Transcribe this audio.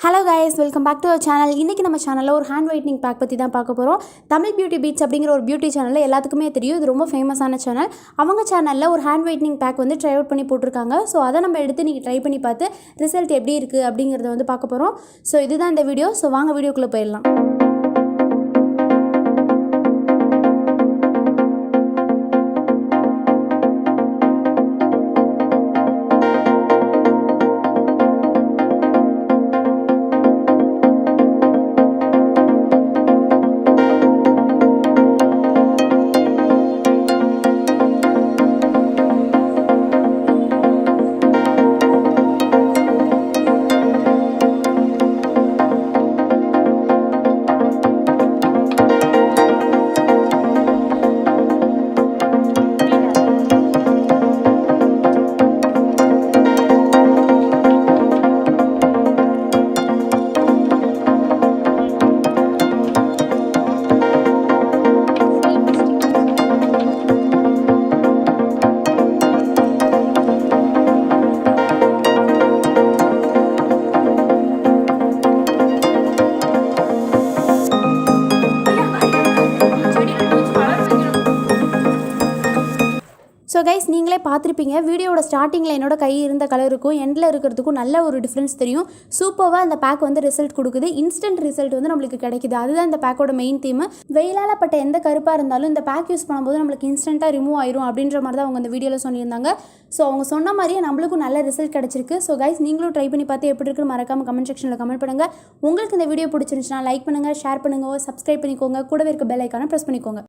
Hello guys, welcome back to our channel. இன்றைக்கி நம்ம சேனலில் ஒரு ஹேண்ட் ஒயிட்னிங் பேக் பற்றி தான் பார்க்க போகிறோம். தமிழ் பியூட்டி பீட்ஸ் அப்படிங்கிற ஒரு பியூட்டி சேனலில் எல்லாத்துக்குமே தெரியும். இது ரொம்ப ஃபேமஸான சேனல். அவங்க சேனலில் ஒரு ஹேண்ட் ஒயிட்னிங் பேக் வந்து ட்ரை அவுட் பண்ணி போட்டிருக்காங்க. ஸோ அதை நம்ம எடுத்து நீங்கள் ட்ரை பண்ணி பார்த்து ரிசல்ட் எப்படி இருக்குது அப்படிங்கிறத வந்து பார்க்க போகிறோம். ஸோ இதுதான் இந்த வீடியோ. ஸோ வாங்க வீடியோக்குள்ளே போயிடலாம். ஸோ கைஸ், நீங்களே பார்த்துருப்பீங்க வீடியோட ஸ்டார்டிங்கில் என்னோட கை இருந்த கலருக்கும் எண்டில் இருக்கிறதுக்கும் நல்ல ஒரு டிஃப்ரென்ஸ் தெரியும். சூப்பராக அந்த பேக் வந்து ரிசல்ட் கொடுக்குது. இன்ஸ்டன்ட் ரிசல்ட் வந்து நம்மளுக்கு கிடைக்குது. அதுதான் இந்த பேக்கோட மெயின் தீம். வெயிலால் பட்ட எந்த கருப்பாக இருந்தாலும் இந்த பேக் யூஸ் பண்ணும்போது நம்மளுக்கு இன்ஸ்டண்ட்டாக ரிமூவ் ஆயிரும் அப்படின்ற மாதிரி தான் அவங்க இந்த வீடியோவில் சொல்லியிருந்தாங்க. ஸோ அவங்க சொன்ன மாதிரியே நம்மளுக்கும் நல்ல ரிசல்ட் கிடச்சிருக்கு. ஸோ கைஸ், நீங்களும் ட்ரை பண்ணி பார்த்து எப்படி இருக்குன்னு மறக்காமல் கமெண்ட் செக்ஷனில் கமெண்ட் பண்ணுங்கள். உங்களுக்கு இந்த வீடியோ பிடிச்சிருந்துச்சுன்னா லைக் பண்ணுங்கள், ஷேர் பண்ணுங்கள், சப்ஸ்கிரைப் பண்ணிக்கோங்க, கூடவே இருக்க பெல் ஐக்கானை ப்ரெஸ் பண்ணிக்கோங்க.